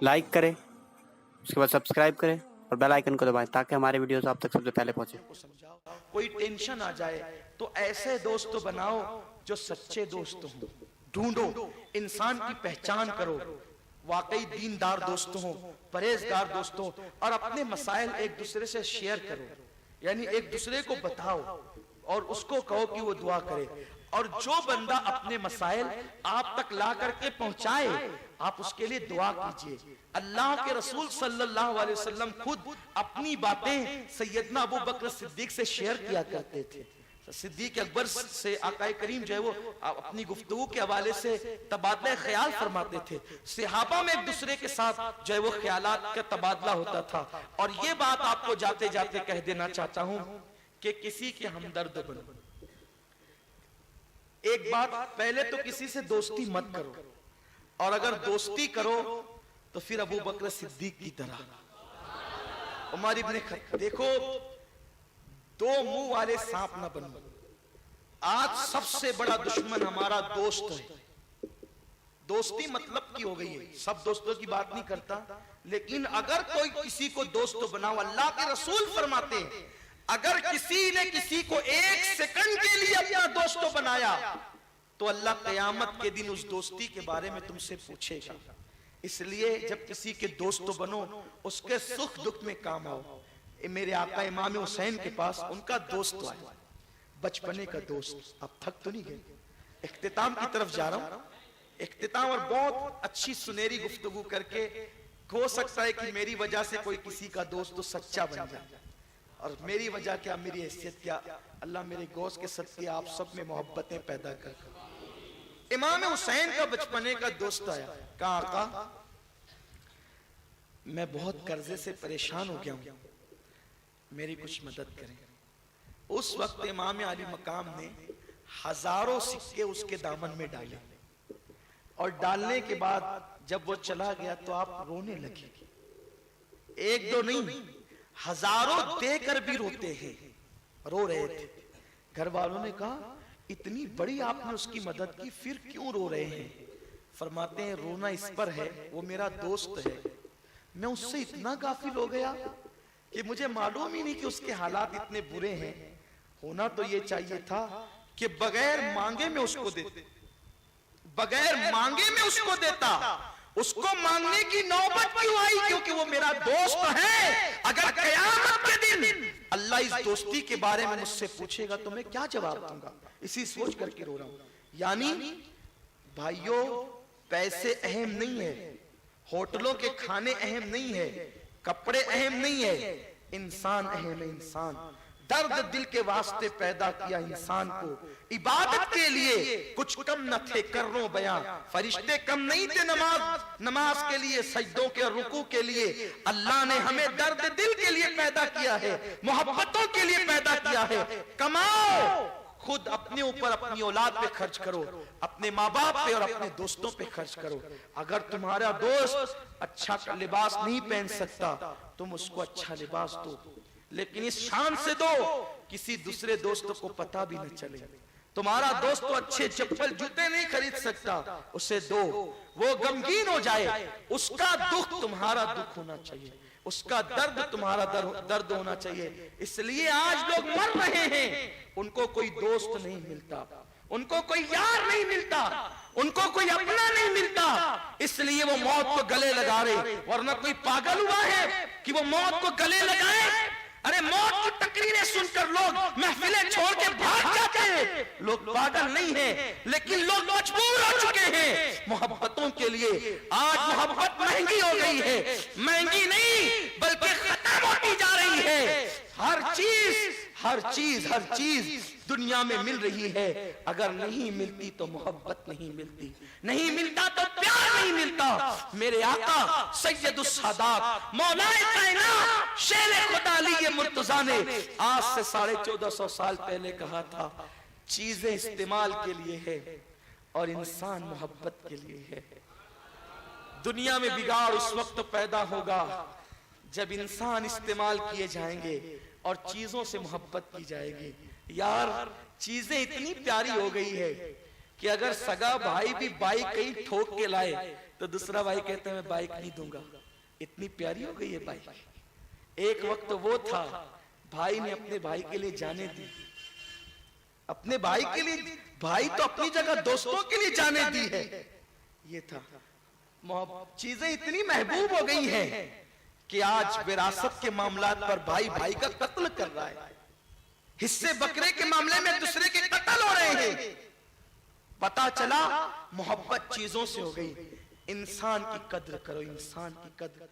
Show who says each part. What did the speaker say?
Speaker 1: Like करें, उसके बाद सब्सक्राइब करें और बेल आइकन को दबाएं ताकि हमारे वीडियोस आप तक सबसे पहले पहुंचे।
Speaker 2: को समझाओ, कोई टेंशन आ जाए तो ऐसे दोस्त बनाओ जो सच्चे दोस्त हों। ढूंढो, इंसान की पहचान करो, वाकई दीनदार दोस्त हों, परहेजगार दोस्त हों, और अपने मसाइल एक दूसरे से शेयर करो, यानी एक दूसरे को बताओ और उसको कहो कि वो दुआ करे। और जो बंदा अपने मसाइल आप तक ला करके पहुंचाए, आप उसके लिए दुआ कीजिए। अल्लाह के रसूल सल्लल्लाहु अलैहि वसल्लम खुद अपनी बातें सैयदना अबू बकर सिद्दीक से शेयर किया करते थे। सिद्दीक अकबर से आकाए करीम जो है वो अपनी गुफ्तगू के हवाले से तबादला ख्याल फरमाते थे। सहाबा में एक दूसरे के साथ जो है वो ख्यालात का तबादला होता था। और ये बात आपको जाते जाते कह देना चाहता हूं कि किसी के हमदर्द बनो। एक बात, पहले तो किसी से दोस्ती मत करो, और अगर दोस्ती करो तो फिर अबू बकर सिद्दीक की तरह। उमर इब्ने खत्ताब, देखो, दो मुंह वाले सांप न बनो। आज सबसे बड़ा दुश्मन हमारा दोस्त है। दोस्ती मतलब की हो गई है, सब दोस्तों की बात नहीं करता, लेकिन अगर कोई किसी को दोस्त बनाओ, अल्लाह के रसूल फरमाते हैं अगर किसी ने किसी को एक सेकंड के लिए अपना दोस्त बनाया तो अल्लाह क़यामत के दिन उस दोस्ती के बारे में तुमसे पूछेगा। इसलिए जब किसी के दोस्त बनो, उसके सुख दुख में काम आओ। मेरे आका इमाम हुसैन के पास उनका दोस्त आया, बचपने का दोस्त। अब थक तो नहीं गए, इख्तिताम की तरफ जा रहा हूं। इख्तिताम और बहुत अच्छी सुनहरी गुफ्तगू करके, हो सकता है कि मेरी वजह से कोई किसी का दोस्त तो सच्चा बन जाए, और मेरी वजह क्या, मेरी हैसियत क्या, अल्लाह मेरे गौस के सदके आप सब में मोहब्बतें पैदा कर। इमाम हुसैन का बचपने का दोस्त आया, कहा आका मैं बहुत कर्जे से परेशान हो गया हूं, मेरी कुछ मदद करें। उस वक्त इमाम आली मकाम ने हजारों सिक्के उसके दामन में डाले, और डालने के बाद जब वो चला गया तो आप रोने लगे। एक दो नहीं, हजारों देकर भी रोते हैं, रो रहे थे। घर वालों ने कहा इतनी बड़ी आपने उसकी मदद की, फिर क्यों रो रहे हैं? फरमाते हैं रोना इस पर है, वो मेरा दोस्त है, मैं उससे इतना गाफिल हो गया कि मुझे मालूम ही नहीं कि उसके हालात इतने बुरे हैं। होना तो ये चाहिए था कि बगैर मांगे में उसको देते, बगैर मांगे में उसको देता। उसको मांगने की नौबत क्यों आई? क्योंकि वो मेरा दोस्त है। अगर क़यामत के दिन अल्लाह इस दोस्ती के बारे में मुझसे पूछेगा तो मैं क्या जवाब दूंगा? इसी सोच करके रो रहा हूं। यानी भाइयों, पैसे अहम नहीं है, होटलों के खाने अहम नहीं है, कपड़े अहम नहीं है, इंसान अहम है। इंसान दर्द दिल के वास्ते पैदा किया इंसान को, इबादत के लिए कुछ कम न थे कर्रों बयां, फरिश्ते कम नहीं थे नमाज के लिए, सजदों के रुकू के लिए। अल्लाह ने हमें दर्द दिल के लिए पैदा किया है, मोहब्बतों के लिए पैदा किया है। कमाओ, खुद अपने ऊपर, अपनी औलाद पे खर्च करो, अपने माँ बाप पे और अपने दोस्तों पे खर्च करो। अगर तुम्हारा दोस्त अच्छा लिबास नहीं पहन सकता, तुम उसको अच्छा लिबास दो, लेकिन इस शान से दो किसी दूसरे दोस्तों को पता भी न चले। तुम्हारा दोस्त तो अच्छे चप्पल जूते नहीं खरीद सकता, उसे दो, वो गमगीन हो जाए, उसका दुख तुम्हारा दुख होना चाहिए, उसका दर्द तुम्हारा दर्द होना चाहिए। इसलिए आज लोग मर रहे हैं, उनको कोई दोस्त नहीं मिलता, उनको कोई यार नहीं मिलता, उनको कोई अपना नहीं मिलता, इसलिए वो मौत को गले लगा रहे। वरना कोई पागल हुआ है कि वो मौत को गले लगाए? अरे मौत की तकरीरें सुनकर लोग महफिलें छोड़ के भाग जाते हैं। लोग पागल नहीं हैं, लेकिन लोग मजबूर हो चुके हैं मोहब्बतों के लिए। आज मोहब्बत महंगी हो गई है, महंगी नहीं बल्कि खत्म होती जा रही है। हर चीज दुनिया में मिल रही है, अगर नहीं मिलती तो मोहब्बत नहीं मिलती, नहीं मिलता तो प्यार नहीं मिलता। मेरे आका सैयदुस सादात मौलाए कायनात शेर खुदा अली मुर्तजा ने आज से 1450 साल पहले कहा था, चीजें इस्तेमाल के लिए है और इंसान मोहब्बत के लिए है। दुनिया में बिगाड़ उस वक्त पैदा होगा जब इंसान इस्तेमाल किए जाएंगे और चीजों से मोहब्बत की जाएगी। यार चीजें इतनी प्यारी हो गई है कि अगर सगा भाई भी बाइक कहीं ठोक के लाए تو دوسرا بھائی کہتا ہے میں بائک نہیں دوں گا. اتنی پیاری ہو گئی ہے بائک. ایک وقت وہ تھا بھائی نے اپنے بھائی کے لیے جانے دی, اپنے بھائی کے لیے, بھائی تو اپنی جگہ دوستوں کے لیے جانے دی ہے. یہ تھا. چیزیں اتنی محبوب ہو گئی ہیں کہ آج وراثت کے معاملات پر بھائی بھائی کا قتل کر رہا ہے, حصے بکرے کے معاملے میں دوسرے کے قتل ہو رہے ہیں. پتا چلا محبت چیزوں سے ہو گئی. انسان کی قدر کرو, انسان کی قدر.